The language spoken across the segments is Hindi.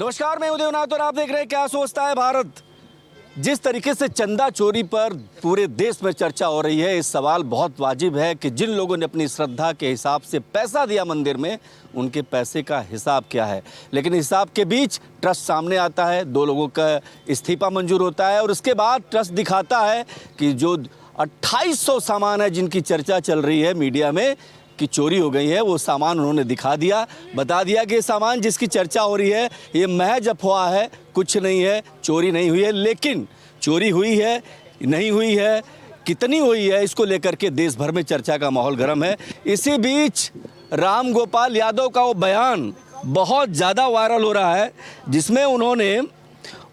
नमस्कार, मैं उदय नाथ और आप देख रहे हैं क्या सोचता है भारत। जिस तरीके से चंदा चोरी पर पूरे देश में चर्चा हो रही है, इस सवाल बहुत वाजिब है कि जिन लोगों ने अपनी श्रद्धा के हिसाब से पैसा दिया मंदिर में, उनके पैसे का हिसाब क्या है। लेकिन हिसाब के बीच ट्रस्ट सामने आता है, 2 लोगों का इस्तीफा मंजूर होता है और उसके बाद ट्रस्ट दिखाता है कि जो 2800 सामान है जिनकी चर्चा चल रही है मीडिया में कि चोरी हो गई है, वो सामान उन्होंने दिखा दिया, बता दिया कि ये सामान जिसकी चर्चा हो रही है ये महज अफवाह है, कुछ नहीं है, चोरी नहीं हुई है। लेकिन चोरी हुई है, नहीं हुई है, कितनी हुई है, इसको लेकर के देश भर में चर्चा का माहौल गर्म है। इसी बीच राम गोपाल यादव का वो बयान बहुत ज़्यादा वायरल हो रहा है, जिसमें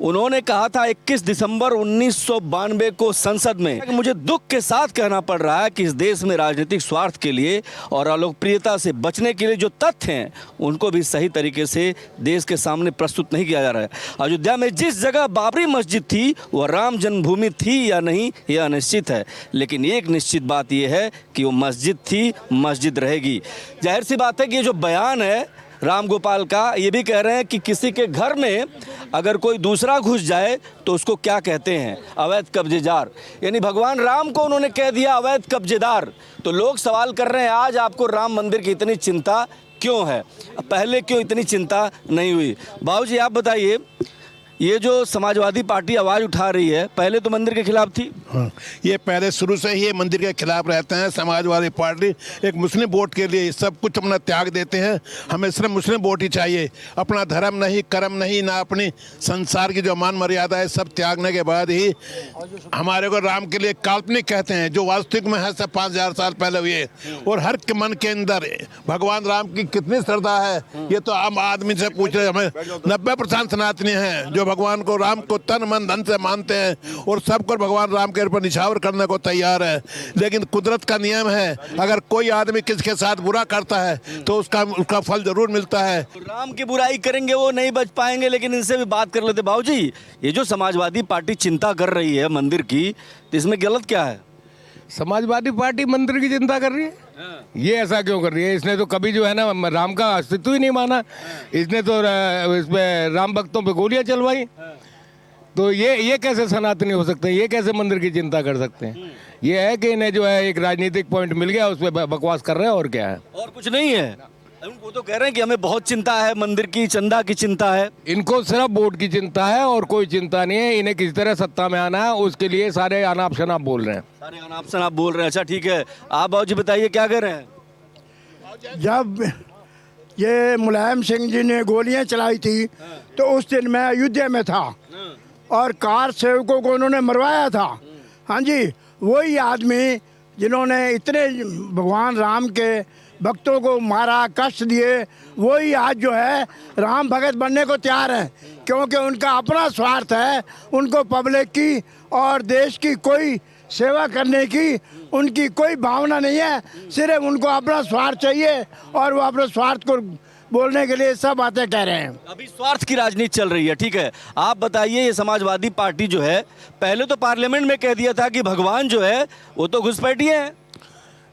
उन्होंने कहा था 21 दिसंबर 1992 को संसद में, मुझे दुख के साथ कहना पड़ रहा है कि इस देश में राजनीतिक स्वार्थ के लिए और अलोकप्रियता से बचने के लिए जो तथ्य हैं उनको भी सही तरीके से देश के सामने प्रस्तुत नहीं किया जा रहा है। अयोध्या में जिस जगह बाबरी मस्जिद थी वह राम जन्मभूमि थी या नहीं, यह अनिश्चित है, लेकिन एक निश्चित बात यह है कि वो मस्जिद थी, मस्जिद रहेगी। जाहिर सी बात है कि ये जो बयान है राम गोपाल का, ये भी कह रहे हैं कि किसी के घर में अगर कोई दूसरा घुस जाए तो उसको क्या कहते हैं, अवैध कब्जेदार। यानी भगवान राम को उन्होंने कह दिया अवैध कब्जेदार। तो लोग सवाल कर रहे हैं आज आपको राम मंदिर की इतनी चिंता क्यों है, पहले क्यों इतनी चिंता नहीं हुई। बाबूजी आप बताइए, ये जो समाजवादी पार्टी आवाज़ उठा रही है, पहले तो मंदिर के खिलाफ थी। हाँ, ये पहले शुरू से ही ये मंदिर के खिलाफ रहते हैं। समाजवादी पार्टी एक मुस्लिम वोट के लिए सब कुछ अपना त्याग देते हैं। हमें सिर्फ मुस्लिम वोट ही चाहिए, अपना धर्म नहीं, कर्म नहीं, ना अपनी संसार की जो मान मर्यादा है, सब त्यागने के बाद ही हमारे को राम के लिए काल्पनिक कहते हैं, जो वास्तविक में है सब 5000 साल पहले हुए। और हर के मन के अंदर भगवान राम की कितनी श्रद्धा है, ये तो आम आदमी से पूछ रहे। हमें 90% सनातनी हैं जो भगवान को, राम को तन मन धन से मानते हैं और सबको भगवान राम के ऊपर निछावर करने को तैयार है। लेकिन कुदरत का नियम है, अगर कोई आदमी किसके साथ बुरा करता है तो उसका फल जरूर मिलता है। राम की बुराई करेंगे वो नहीं बच पाएंगे। लेकिन इनसे भी बात कर लेते। बाबूजी, ये जो समाजवादी पार्टी चिंता कर रही है मंदिर की, तो इसमें गलत क्या है? समाजवादी पार्टी मंदिर की चिंता कर रही है? ये ऐसा क्यों कर रही है? इसने तो कभी जो है ना राम का अस्तित्व ही नहीं माना। इसने तो इसमें राम भक्तों पे गोलियां चलवाई। तो ये कैसे सनातनी हो सकते हैं? ये कैसे मंदिर की चिंता कर सकते हैं? ये है कि इन्हें जो है एक राजनीतिक पॉइंट मिल गया, उस पर बकवास कर रहे हैं, और क्या है? और कुछ नहीं है। वो तो कह रहे हैं कि हमें बहुत चिंता है, मंदिर की, चंदा की चिंता है। इनको सिर्फ वोट की चिंता है और कोई चिंता नहीं है। इन्हें किसी तरह सत्ता में आना है, उसके लिए सारे अनाप शनाप बोल रहे हैं। सारे अनाप शनाप बोल रहे हैं। अच्छा ठीक है, आप बाबूजी बताइए क्या कह रहे हैं? जब ये मुलायम सिंह जी ने गोलियां चलाई थी तो उस दिन मैं अयोध्या में था और कार सेवकों को उन्होंने मरवाया था। हाँ जी, वही आदमी जिन्होंने इतने भगवान राम के भक्तों को मारा, कष्ट दिए, वही आज जो है राम भगत बनने को तैयार है, क्योंकि उनका अपना स्वार्थ है। उनको पब्लिक की और देश की कोई सेवा करने की उनकी कोई भावना नहीं है। सिर्फ उनको अपना स्वार्थ चाहिए और वो अपने स्वार्थ को बोलने के लिए सब बातें कह रहे हैं। अभी स्वार्थ की राजनीति चल रही है, ठीक है। आप बताइए, ये समाजवादी पार्टी जो है, पहले तो पार्लियामेंट में कह दिया था कि भगवान जो है वो तो घुसपैठिए हैं।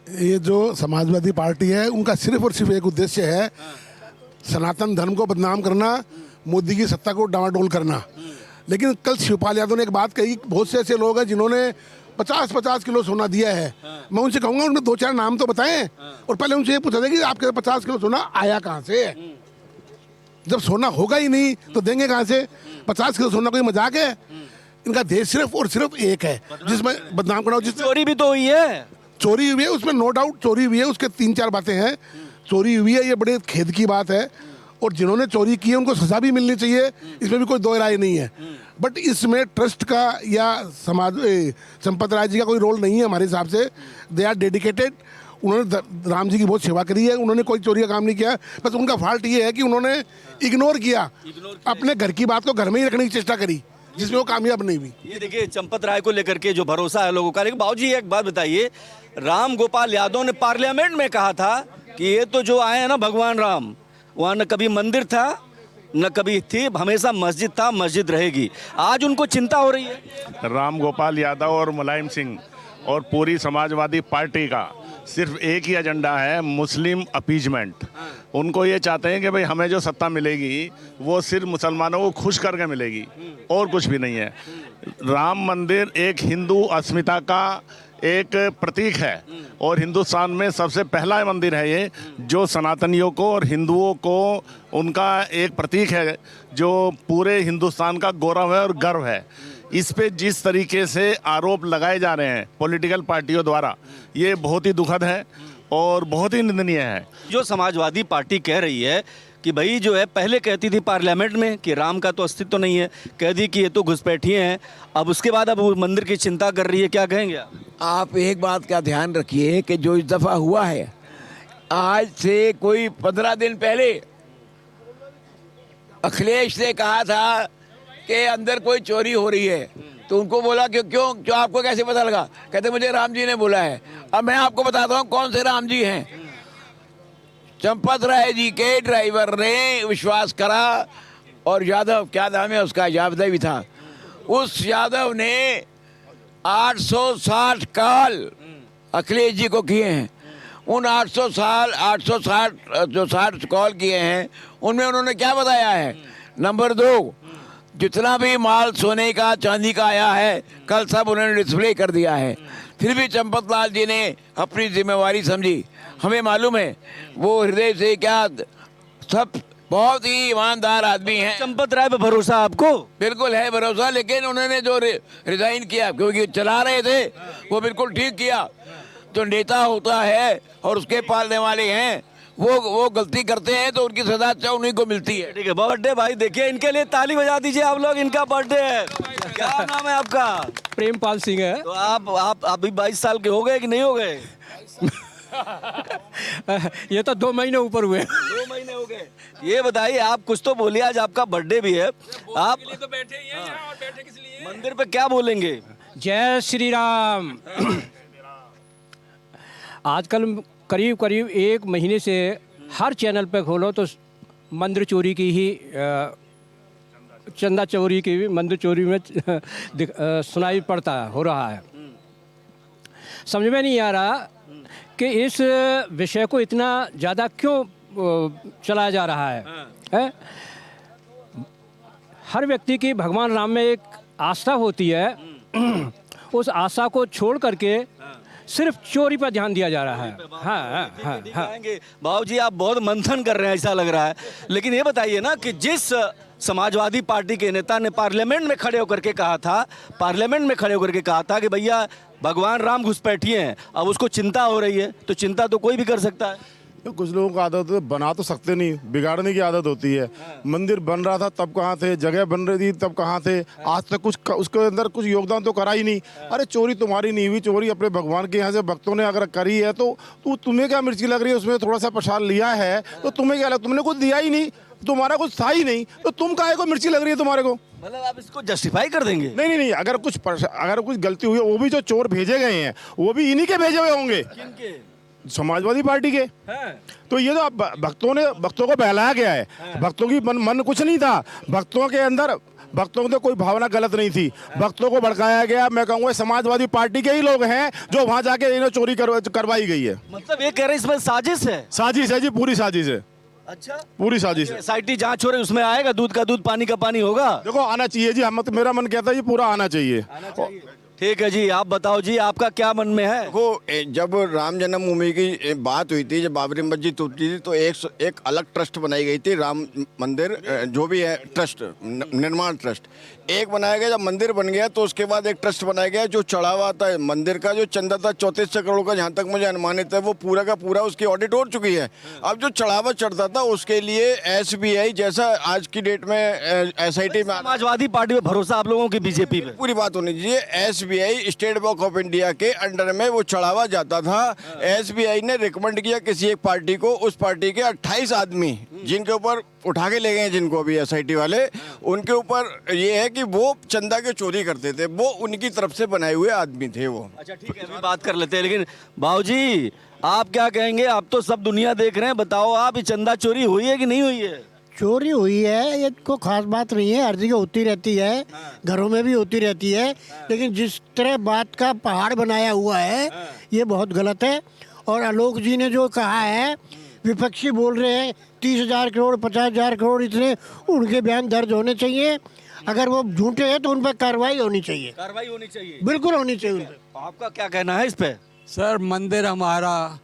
ये जो समाजवादी पार्टी है उनका सिर्फ और सिर्फ एक उद्देश्य है, सनातन धर्म को बदनाम करना, मोदी की सत्ता को डामाडोल करना। लेकिन कल शिवपाल यादव ने एक बात कही, बहुत से ऐसे लोग हैं जिन्होंने 50-50 किलो सोना दिया है। मैं उनसे कहूँगा उनमें 2-4 नाम तो बताएं और पहले उनसे ये पूछा था कि आपके 50 किलो सोना आया कहाँ से? जब सोना होगा ही नहीं तो देंगे कहाँ से? 50 किलो सोना कोई मजाक है? इनका देश सिर्फ और सिर्फ एक है जिसमें बदनाम करना। जिस चोरी भी तो हुई है, चोरी हुई है, उसमें नो डाउट चोरी हुई है, उसके 3-4 बातें हैं। चोरी हुई है, ये बड़े खेद की बात है, और जिन्होंने चोरी की है उनको सजा भी मिलनी चाहिए, इसमें भी कोई दो राय नहीं है। बट इसमें ट्रस्ट का या संपत राय जी का कोई रोल नहीं है हमारे हिसाब से। दे आर डेडिकेटेड, उन्होंने राम जी की बहुत सेवा करी है, उन्होंने कोई चोरी का काम नहीं किया। बस उनका फॉल्ट ये है कि उन्होंने इग्नोर किया, अपने घर की बात को घर में ही रखने की चेष्टा करी, जिसमें वो कामयाब नहीं हुई। ये देखिए चंपत राय को लेकर के जो भरोसा है लोगों का। लेकिन बाबूजी एक बात बताइए, राम गोपाल यादव ने पार्लियामेंट में कहा था कि ये तो जो आए हैं ना भगवान राम, वहाँ न कभी मंदिर था न कभी थी, हमेशा मस्जिद था, मस्जिद रहेगी। आज उनको चिंता हो रही है। राम गोपाल यादव और मुलायम सिंह और पूरी समाजवादी पार्टी का सिर्फ एक ही एजेंडा है, मुस्लिम अपीजमेंट। उनको ये चाहते हैं कि भाई हमें जो सत्ता मिलेगी वो सिर्फ मुसलमानों को खुश करके मिलेगी और कुछ भी नहीं है। राम मंदिर एक हिंदू अस्मिता का एक प्रतीक है और हिंदुस्तान में सबसे पहला मंदिर है ये, जो सनातनियों को और हिंदुओं को उनका एक प्रतीक है, जो पूरे हिंदुस्तान का गौरव है और गर्व है। इस पे जिस तरीके से आरोप लगाए जा रहे हैं पॉलिटिकल पार्टियों द्वारा, ये बहुत ही दुखद है और बहुत ही निंदनीय है। जो समाजवादी पार्टी कह रही है कि भाई जो है, पहले कहती थी पार्लियामेंट में कि राम का तो अस्तित्व तो नहीं है, कह दी कि ये तो घुसपैठिए हैं, अब उसके बाद अब वो मंदिर की चिंता कर रही है, क्या कहेंगे आप? आप एक बात का ध्यान रखिए कि जो इस दफ़ा हुआ है, आज से कोई 15 दिन पहले अखिलेश ने कहा था कि अंदर कोई चोरी हो रही है, तो उनको बोला कि क्यों आपको कैसे पता लगा? कहते मुझे राम जी ने बोला है। अब मैं आपको बताता हूँ कौन से राम जी हैं। चंपत राय जी के ड्राइवर ने विश्वास करा, और यादव, क्या नाम है उसका, यादव भी था, उस यादव ने 860 कॉल अखिलेश जी को किए हैं। उन 860 जो 60 कॉल किए हैं उनमें उन्होंने क्या बताया है? नंबर 2, जितना भी माल सोने का चांदी का आया है कल सब उन्होंने डिस्प्ले कर दिया है। फिर भी चंपत लाल जी ने अपनी जिम्मेवारी समझी। हमें मालूम है वो हृदय से क्या, सब बहुत ही ईमानदार आदमी हैं। चंपत राय पे भरोसा आपको? बिल्कुल है भरोसा, लेकिन उन्होंने जो रिजाइन किया, क्योंकि चला रहे थे, वो बिल्कुल ठीक किया। जो नेता होता है और उसके पालने वाले हैं, वो गलती करते हैं तो उनकी सजा उन्हीं को मिलती है। ठीक है, बर्थडे भाई, देखिए इनके लिए ताली बजा दीजिए आप लोग, इनका बर्थडे है। क्या नाम है आपका? प्रेमपाल सिंह है। तो आप अभी 22 साल के हो गए कि नहीं हो गए? ये तो 2 महीने ऊपर हुए। 2 महीने हो गए। ये बताइए, आप कुछ तो बोलिए, आज आपका बर्थडे भी है, आप तो बैठे ही हैं यहाँ, और बैठे किस लिए? मंदिर पे क्या बोलेंगे? जय श्री राम। आजकल करीब करीब 1 महीने से हर चैनल पे खोलो तो मंदिर चोरी की ही, चंदा चोरी की भी, मंदिर चोरी में सुनाई पड़ता हो रहा है। समझ में नहीं आ रहा कि इस विषय को इतना ज़्यादा क्यों चलाया जा रहा है? हर व्यक्ति की भगवान राम में एक आस्था होती है, उस आस्था को छोड़ करके सिर्फ चोरी पर ध्यान दिया जा रहा है। हाँ। बाबू जी, आप बहुत मंथन कर रहे हैं ऐसा लग रहा है, लेकिन ये बताइए ना कि जिस समाजवादी पार्टी के नेता ने पार्लियामेंट में खड़े होकर के कहा था कि भैया भगवान राम घुसपैठिए हैं, अब उसको चिंता हो रही है, तो चिंता तो कोई भी कर सकता है। तो कुछ लोगों को आदत है, बना तो सकते नहीं, बिगाड़ने की आदत होती है। मंदिर बन रहा था तब कहाँ थे, जगह बन रही थी तब कहाँ थे, आज तक कुछ उसके अंदर कुछ योगदान तो करा ही नहीं। अरे चोरी तुम्हारी नहीं हुई, चोरी अपने भगवान के यहाँ से भक्तों ने अगर करी है तो तुम्हें क्या मिर्ची लग रही है? उसमें थोड़ा सा प्रसाद लिया है तो तुम्हें क्या लगा? तुमने कुछ दिया ही नहीं, तुम्हारा कुछ था ही नहीं, तो तुम काहे को मिर्ची लग रही है तुम्हारे को? मतलब आप इसको जस्टिफाई कर देंगे? नहीं, अगर कुछ गलती हुई है, वो भी जो चोर भेजे गए हैं वो भी इन्हीं के भेजे हुए होंगे, समाजवादी पार्टी के। तो ये तो भक्तों को बहलाया गया है। भक्तों की मन कुछ नहीं था, भक्तों के अंदर, भक्तों की कोई भावना गलत नहीं थी, भक्तों को भड़काया गया। मैं कहूँगा समाजवादी पार्टी के ही लोग हैं जो वहाँ जाके इन्हें चोरी करवाई गई है। मतलब ये कह रहे हैं इसमें साजिश है? साजिश है जी, पूरी साजिश है। अच्छा, पूरी साजिश है। SIT जांच हो रही, उसमें आएगा, दूध का दूध पानी का पानी होगा। देखो आना चाहिए जी, मेरा मन कहता है ये पूरा आना चाहिए। ठीक है जी, आप बताओ जी, आपका क्या मन में है? देखो, जब राम जन्मभूमि की बात हुई थी, जब बाबरी मस्जिद टूटी थी, तो एक अलग ट्रस्ट बनाई गई थी, राम मंदिर जो भी है ट्रस्ट, निर्माण ट्रस्ट एक बनाया गया। जब मंदिर बन गया तो उसके बाद एक ट्रस्ट बनाया गया, जो चढ़ावा था मंदिर का, जो चंदा था 3400 करोड़ का, जहाँ तक मुझे अनुमानित है, वो पूरा का पूरा उसकी ऑडिट हो चुकी है। अब जो चढ़ावा चढ़ता था उसके लिए SBI जैसा आज की डेट में SIT में, समाजवादी पार्टी में भरोसा आप लोगों की, बीजेपी पे पूरी बात होनी चाहिए। SBI state bank of India के अंडर में वो चढ़ावा जाता था। SBI ने रिकमेंड किया किसी एक पार्टी को, उस पार्टी के 28 आदमी जिनके ऊपर उठा के ले गए, जिनको अभी SIT वाले, उनके ऊपर ये है कि वो चंदा के चोरी करते थे, वो उनकी तरफ से बनाए हुए आदमी थे वो। अच्छा ठीक है, अभी बात कर लेते हैं, लेकिन बाबूजी आप क्या कहेंगे? आप तो सब दुनिया देख रहे हैं, बताओ आप, ये चंदा चोरी हुई है कि नहीं हुई है? चोरी हुई है, ये कोई खास बात नहीं है, हर जगह होती रहती है, घरों में भी होती रहती है, लेकिन जिस तरह बात का पहाड़ बनाया हुआ है ये बहुत गलत है। और आलोक जी ने जो कहा है, विपक्षी बोल रहे हैं 30,000 करोड़ 50,000 करोड़, इतने उनके बयान दर्ज होने चाहिए। अगर वो झूठे हैं तो उन पर कार्रवाई होनी चाहिए, कार्रवाई होनी चाहिए। बिल्कुल होनी चाहिए उन पर। आपका क्या कहना है इस पे? सर, मंदिर हमारा,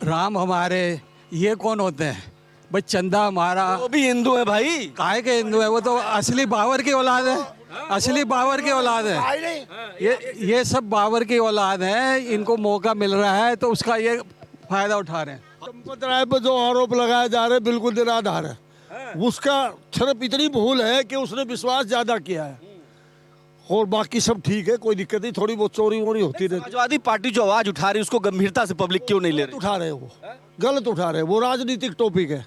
राम हमारे, ये कौन होते हैं भाई? चंदा हमारा। वो भी हिंदू है भाई। काहे के हिंदू है? वो तो असली बाबर की औलाद है, असली बाबर की औलाद है। ये सब बाबर की औलाद है, इनको मौका मिल रहा है तो उसका ये फायदा उठा रहे हैं। चंपत राय पर जो आरोप लगाए जा रहे हैं बिल्कुल निराधार है। उसका सिर्फ इतनी भूल है कि उसने विश्वास ज्यादा किया है, और बाकी सब ठीक है, कोई दिक्कत नहीं। थोड़ी बहुत चोरी वोरी होती रहती। समाजवादी पार्टी जो आवाज उठा रही है उसको गंभीरता से पब्लिक क्यों नहीं ले रही? उठा रहे वो गलत उठा रहे, वो राजनीतिक टॉपिक है।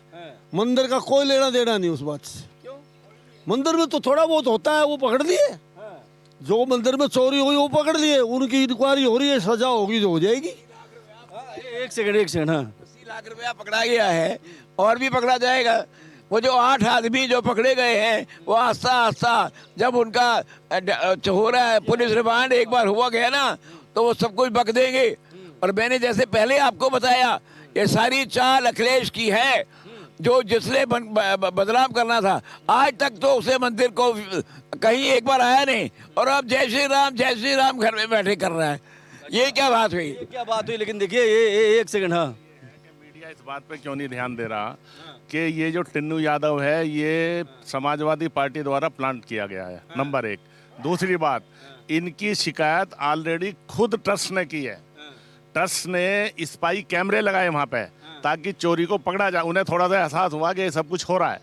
मंदिर का कोई लेना देना नहीं उस बात से। मंदिर में तो थोड़ा बहुत होता है, वो पकड़ लिए। जो मंदिर में चोरी हुई वो पकड़ लिए, उनकी इंक्वायरी हो रही है, सजा होगी जो हो जाएगी। एक सेकंड। हाँ, 80 लाख रुपया पकड़ा गया है और भी पकड़ा जाएगा। वो जो 8 आदमी जो पकड़े गए हैं, वो आस्ता आस्ता जब उनका हो रहा है पुलिस रिमांड एक बार हुआ गया ना, तो वो सब कुछ बक देंगे। और मैंने जैसे पहले आपको बताया, ये सारी चाल अखिलेश की है, जो जिसने बदनाम करना था। आज तक तो उसे मंदिर को कहीं एक बार आया नहीं, और अब जय श्री राम घर में बैठे कर रहा है। ये क्या बात हुई? क्या बात हुई? लेकिन देखिए ये एक सेकंड। हाँ, मीडिया इस बात पे क्यों नहीं ध्यान दे रहा कि ये जो टिन्नू यादव है, ये समाजवादी पार्टी द्वारा प्लांट किया गया है, नंबर 1। दूसरी बात, इनकी शिकायत ऑलरेडी खुद ट्रस्ट ने की है। ट्रस्ट ने स्पाई कैमरे लगाए वहाँ पे, ताकि चोरी को पकड़ा जाए। उन्हें थोड़ा सा एहसास हुआ कि ये सब कुछ हो रहा है,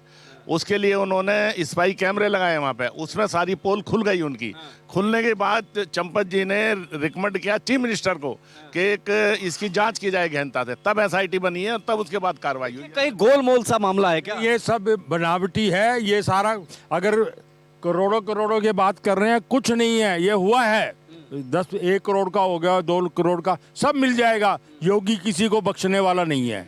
उसके लिए उन्होंने स्पाई कैमरे लगाए वहाँ पे। उसमें सारी पोल खुल गई उनकी। खुलने के बाद चंपत जी ने रिकमेंड किया चीफ मिनिस्टर को कि एक इसकी जांच की जाए गहनता से, तब एसआईटी बनी है, तब उसके बाद कार्रवाई हुई। कहीं गोलमोल सा मामला है क्या? ये सब बनावटी है, ये सारा। अगर करोड़ों करोड़ों की बात कर रहे हैं, कुछ नहीं है, ये हुआ है। 1 करोड़ का हो गया, 2 करोड़ का, सब मिल जाएगा। योगी किसी को बख्शने वाला नहीं है।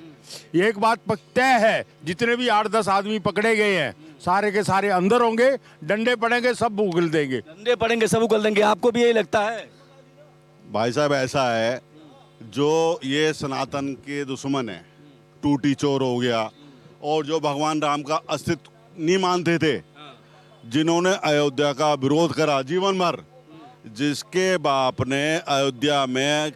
एक बात तय है, जितने भी 8-10 आदमी पकड़े गए हैं, सारे के सारे अंदर होंगे, डंडे पड़ेंगे, सब उगल देंगे। डंडे पड़ेंगे, सब उगल देंगे। आपको भी यही लगता है? भाई साहब, ऐसा है, जो ये सनातन के दुश्मन है, टूटी चोर हो गया, और जो भगवान राम का अस्तित्व नहीं मानते थे, जिन्होंने अयोध्या का विरोध करा जीवन भर, जिसके बाप ने अयोध्या में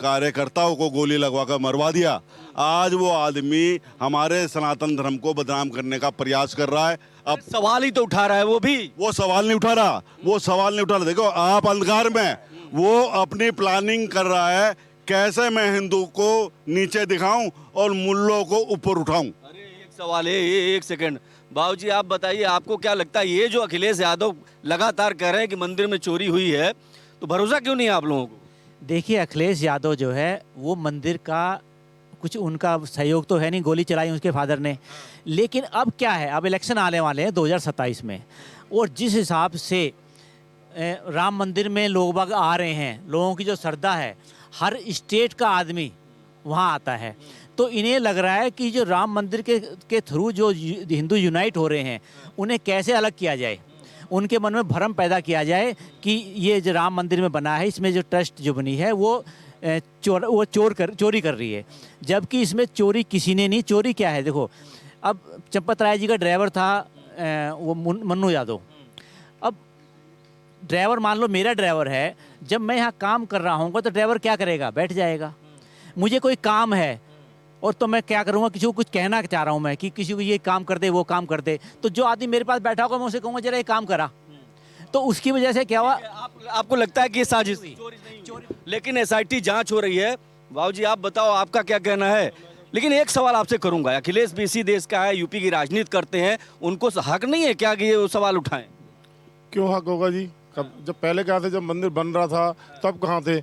कार्यकर्ताओं को गोली लगवाकर मरवा दिया, आज वो आदमी हमारे सनातन धर्म को बदनाम करने का प्रयास कर रहा है। अब सवाल ही तो उठा रहा है वो भी। वो सवाल नहीं उठा रहा, देखो आप अंधकार में, वो अपनी प्लानिंग कर रहा है, कैसे मैं हिंदू को नीचे दिखाऊं और मुल्लों को ऊपर उठाऊं। अरे एक सवाल है, एक सेकंड बाबूजी, आप बताइए, आपको क्या लगता है, ये जो अखिलेश यादव लगातार कह रहे हैं कि मंदिर में चोरी हुई है, तो भरोसा क्यों नहीं है आप लोगों को? देखिए, अखिलेश यादव जो है वो मंदिर का कुछ उनका सहयोग तो है नहीं, गोली चलाई उसके फादर ने। लेकिन अब क्या है, अब इलेक्शन आने वाले हैं 2027 में, और जिस हिसाब से राम मंदिर में लोग बाग आ रहे हैं, लोगों की जो श्रद्धा है, हर स्टेट का आदमी वहाँ आता है, तो इन्हें लग रहा है कि जो राम मंदिर के थ्रू जो हिंदू यूनाइट हो रहे हैं, उन्हें कैसे अलग किया जाए, उनके मन में भ्रम पैदा किया जाए कि ये जो राम मंदिर में बना है, इसमें जो ट्रस्ट जो बनी है वो चोरी कर रही है, जबकि इसमें चोरी किसी ने नहीं। चोरी क्या है, देखो, अब चंपत राय जी का ड्राइवर था वो मन्नू यादव। अब ड्राइवर, मान लो मेरा ड्राइवर है, जब मैं यहाँ काम कर रहा हूँ तो ड्राइवर क्या करेगा, बैठ जाएगा। मुझे कोई काम है और तो मैं क्या करूँगा, किसी को कुछ कहना चाह रहा हूँ मैं कि किसी को ये काम कर दे, वो काम कर दे, तो जो आदमी मेरे पास बैठा होगा मैं उसे कहूँगा जरा ये काम करा, तो उसकी वजह से क्या हुआ। आपको लगता है कि ये साजिश? लेकिन एसआईटी जांच हो रही है। बाबूजी आप बताओ, आपका क्या कहना है? लेकिन एक सवाल आपसे करूंगा, अखिलेश भी इसी देश का है, यूपी की राजनीति करते हैं, उनको हक नहीं है क्या कि ये सवाल उठाएं? क्यों हक होगा जी? जब पहले कहा थे, जब मंदिर बन रहा था तब कहाँ थे?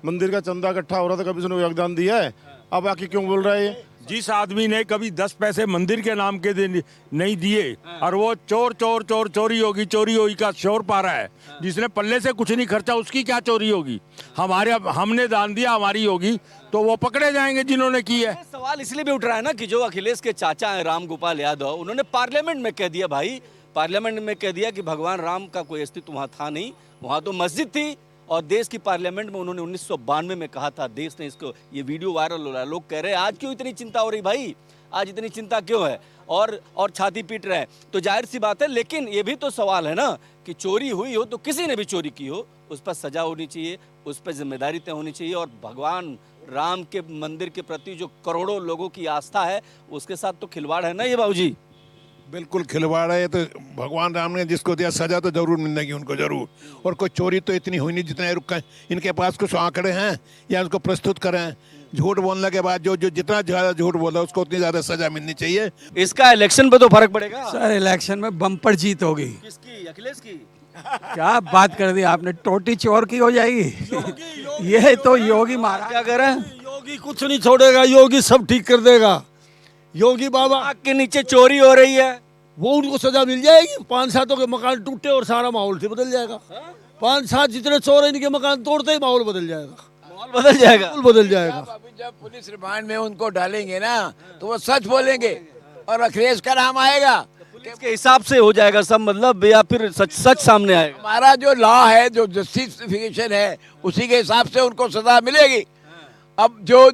मंदिर का चंदा इकट्ठा हो रहा था, कभी उसने योगदान दिया है? अब आके क्यों बोल रहा है ये? जिस आदमी ने कभी 10 पैसे मंदिर के नाम के नहीं दिए, और वो चोरी होगी का शोर पा रहा है, जिसने पल्ले से कुछ नहीं खर्चा, उसकी क्या चोरी होगी? हमने दान दिया, हमारी होगी, तो वो पकड़े जाएंगे जिन्होंने की है। सवाल इसलिए भी उठ रहा है ना कि जो अखिलेश के चाचा हैं राम गोपाल यादव, उन्होंने पार्लियामेंट में कह दिया, भाई पार्लियामेंट में कह दिया कि भगवान राम का कोई अस्तित्व वहाँ था नहीं, वहाँ तो मस्जिद थी और देश की पार्लियामेंट में उन्होंने 1992 में कहा था, देश ने इसको, ये वीडियो वायरल हो रहा है, लोग कह रहे हैं आज क्यों इतनी चिंता हो रही भाई, आज इतनी चिंता क्यों है, और छाती पीट रहे हैं। तो जाहिर सी बात है, लेकिन ये भी तो सवाल है ना कि चोरी हुई हो तो किसी ने भी चोरी की हो, उस पर सजा होनी चाहिए, उस पर जिम्मेदारी तय होनी चाहिए। और भगवान राम के मंदिर के प्रति जो करोड़ों लोगों की आस्था है, उसके साथ तो खिलवाड़ है ना ये बाबूजी। बिल्कुल खिलवाड़ है। तो भगवान राम ने जिसको दिया सजा तो जरूर मिलेगी उनको, जरूर। और कोई चोरी तो इतनी हुई नहीं जितने इनके पास कुछ आंकड़े हैं या उसको प्रस्तुत करें। झूठ बोलने के बाद जो जितना ज्यादा झूठ बोला उसको उतनी ज्यादा सजा मिलनी चाहिए। इसका इलेक्शन पे तो फर्क पड़ेगा सर। इलेक्शन में बम्पर जीत होगी। किसकी? अखिलेश की? क्या बात कर दी आपने, टोटी चोर की हो जाएगी। ये तो योगी महाराज क्या कह रहे हैं? योगी कुछ नहीं छोड़ेगा, योगी सब ठीक कर देगा। योगी बाबा आग के नीचे चोरी हो रही है, वो उनको सजा मिल जाएगी। 5-7 के मकान टूटे और सारा माहौल से बदल जाएगा। 5-7 जितने चोर हैं इनके मकान तोड़ते ही माहौल बदल जाएगा। माहौल बदल जाएगा, माहौल बदल जाएगा। अभी जब पुलिस रिमांड में उनको डालेंगे ना तो वो सच बोलेंगे और अखिलेश का नाम आएगा। पुलिस के हिसाब से हो जाएगा सब, मतलब, या फिर सच सामने आएगा। हमारा जो लॉ है, जो जस्टिफिकेशन है, उसी के हिसाब से उनको सजा मिलेगी। अब जो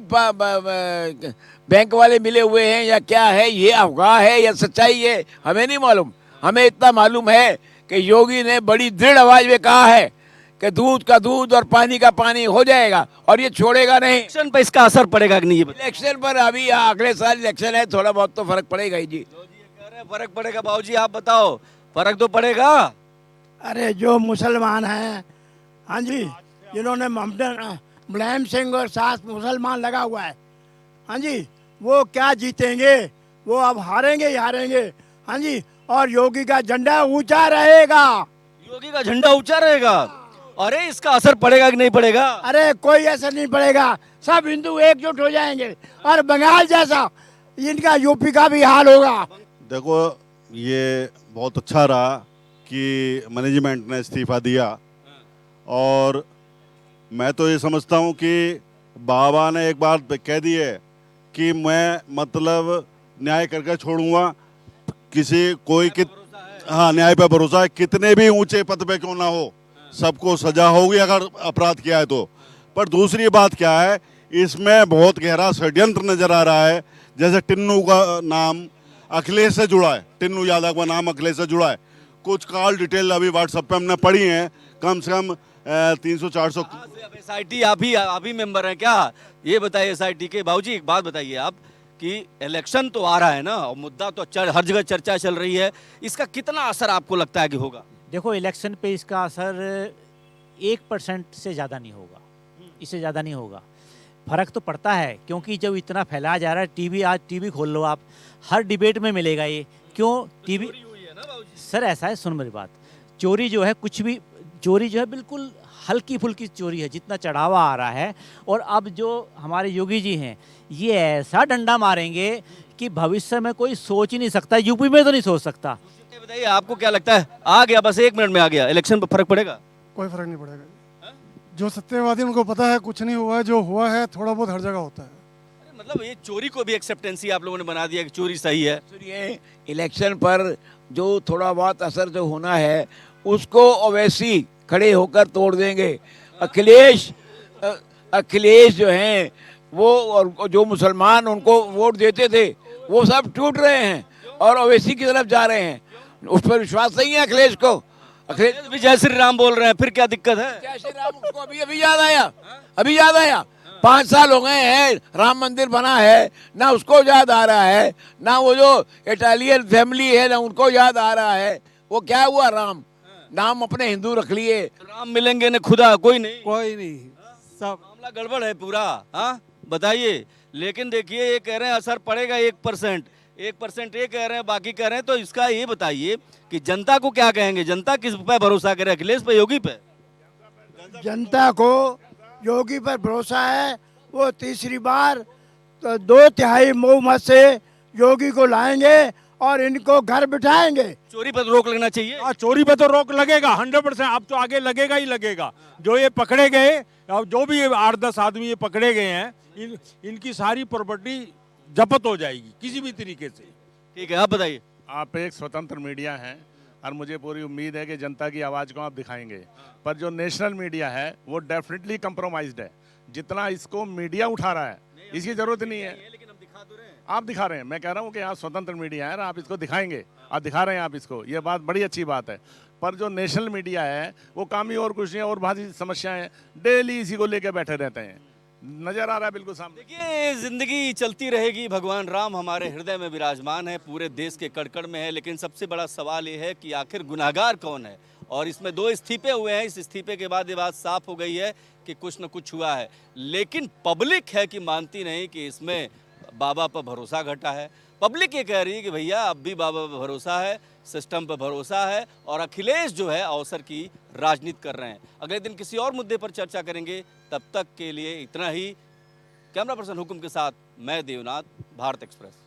बैंक वाले मिले हुए हैं या क्या है, ये अफवाह है या सच्चाई है, हमें नहीं मालूम। हमें इतना मालूम है कि योगी ने बड़ी दृढ़ आवाज में कहा है कि दूध का दूध और पानी का पानी हो जाएगा और ये छोड़ेगा नहीं। इलेक्शन पर इसका असर पड़ेगा कि नहीं? इलेक्शन पर अभी अगले साल इलेक्शन है, थोड़ा बहुत तो फर्क पड़ेगा ही जी। फर्क पड़ेगा बाबूजी, आप बताओ। फर्क तो पड़ेगा। अरे जो मुसलमान हैं, हाँ जी, जिन्होंने मुलायम सिंह और साथ मुसलमान लगा हुआ है, हाँ जी, वो क्या जीतेंगे? वो अब हारेंगे ही हारेंगे। हाँ जी, और योगी का झंडा ऊंचा रहेगा। योगी का झंडा ऊंचा रहेगा। अरे इसका असर पड़ेगा कि नहीं पड़ेगा? अरे कोई असर नहीं पड़ेगा, सब हिंदू एकजुट हो जाएंगे और बंगाल जैसा इनका यूपी का भी हाल होगा। देखो, ये बहुत अच्छा रहा कि मैनेजमेंट ने इस्तीफा दिया, और मैं तो ये समझता हूँ कि बाबा ने एक बात कह दी है कि मैं, मतलब, न्याय करके छोड़ूंगा। हाँ, न्याय पे भरोसा है, कितने भी ऊंचे पद पे क्यों ना हो, सबको सजा होगी अगर अपराध किया है तो। पर दूसरी बात क्या है, इसमें बहुत गहरा षड्यंत्र नजर आ रहा है। जैसे टिन्नू का नाम अखिलेश से जुड़ा है, टिन्नू यादव का नाम अखिलेश से जुड़ा है। कुछ कॉल डिटेल अभी व्हाट्सएप पे हमने पढ़ी है, कम से कम 300-400। SIT आप ही मेंबर हैं क्या? ये बताइए SIT के बाबूजी, एक बात बताइए आप कि इलेक्शन तो आ रहा है ना, और मुद्दा तो हर जगह चर्चा चल रही है, इसका कितना असर आपको लगता है कि होगा? देखो, इलेक्शन पे इसका असर 1% से ज़्यादा नहीं होगा, इससे ज़्यादा नहीं होगा। फर्क तो पड़ता है, क्योंकि जब इतना फैलाया जा रहा है, आज टीवी खोल लो आप, हर डिबेट में मिलेगा ये। क्यों टीवी? सर ऐसा है, सुन मेरी बात, चोरी जो है, कुछ भी चोरी जो है बिल्कुल हल्की फुल्की चोरी है, जितना चढ़ावा आ रहा है। और अब जो हमारे योगी जी हैं, ये ऐसा डंडा मारेंगे कि भविष्य में कोई सोच ही नहीं सकता, यूपी में तो नहीं सोच सकता। बताइए आपको क्या लगता है? आ गया, बस 1 मिनट में आ गया, इलेक्शन पर फर्क पड़ेगा? कोई फर्क नहीं पड़ेगा। जो सत्यवादी उनको पता है कुछ नहीं हुआ है, जो हुआ है थोड़ा बहुत हर जगह होता है। मतलब ये चोरी को भी एक्सेप्टेंसी आप लोगों ने बना दिया कि चोरी सही है। सुनिए, इलेक्शन पर जो थोड़ा बहुत असर जो होना है उसको ओवैसी खड़े होकर तोड़ देंगे। अखिलेश जो हैं वो, और जो मुसलमान उनको वोट देते थे, वो सब टूट रहे हैं और ओवैसी की तरफ जा रहे हैं। उस पर विश्वास नहीं है अखिलेश को। अखिलेश भी जय श्री राम बोल रहे हैं, फिर क्या दिक्कत है? जय श्री राम उसको अभी याद आया, अभी याद आया। 5 साल हो गए हैं, राम मंदिर बना है, ना उसको याद आ रहा है, ना वो जो इटालियन फैमिली है ना उनको याद आ रहा है। वो क्या हुआ, राम नाम अपने हिंदू रख लिए। राम मिलेंगे न खुदा, कोई नहीं सब मामला गड़बड़ है पूरा। हाँ बताइए, लेकिन देखिए ये कह रहे हैं असर पड़ेगा 1%, 1% ये कह रहे हैं, बाकी कह रहे हैं। तो इसका ये बताइए कि जनता को क्या कहेंगे? जनता किस पे भरोसा करे, अखिलेश पे, योगी पे? जनता को योगी पर भरोसा है। वो तीसरी बार तो 2/3 बहुमत से योगी को लाएंगे और इनको घर बिठाएंगे। चोरी पर रोक लगना चाहिए। हाँ, चोरी पे तो रोक लगेगा 100%। अब तो आगे लगेगा ही लगेगा। जो ये पकड़े गए, और जो भी 8-10 आदमी ये पकड़े गए हैं, इनकी सारी प्रॉपर्टी जब्त हो जाएगी किसी भी तरीके से। ठीक है, आप बताइए। आप एक स्वतंत्र मीडिया हैं, और मुझे पूरी उम्मीद है कि जनता की आवाज़ को आप दिखाएंगे। पर जो नेशनल मीडिया है वो डेफिनेटली कंप्रोमाइज्ड है। जितना इसको मीडिया उठा रहा है इसकी ज़रूरत नहीं है। आप दिखा रहे हैं, मैं कह रहा हूँ कि यहाँ स्वतंत्र मीडिया है, आप इसको दिखाएंगे और दिखा रहे हैं आप इसको, ये बात बड़ी अच्छी बात है। पर जो नेशनल मीडिया है वो काम ही और कुछ नहीं है, और बहुत सी समस्याएं डेली इसी को लेकर बैठे रहते हैं। नजर आ रहा है बिल्कुल सामने। देखिए, जिंदगी चलती रहेगी, भगवान राम हमारे हृदय में विराजमान है, पूरे देश के कड़कड़ में है, लेकिन सबसे बड़ा सवाल ये है कि आखिर गुनाहगार कौन है। और इसमें 2 इस्तीफे हुए हैं। इस इस्तीफे के बाद ये बात साफ हो गई है कि कुछ न कुछ हुआ है, लेकिन पब्लिक है कि मानती नहीं कि इसमें बाबा पर भरोसा घटा है। पब्लिक ये कह रही है कि भैया अब भी बाबा पर भरोसा है, सिस्टम पर भरोसा है, और अखिलेश जो है अवसर की राजनीति कर रहे हैं। अगले दिन किसी और मुद्दे पर चर्चा करेंगे, तब तक के लिए इतना ही। कैमरा पर्सन हुकुम के साथ मैं देवनाथ, भारत एक्सप्रेस।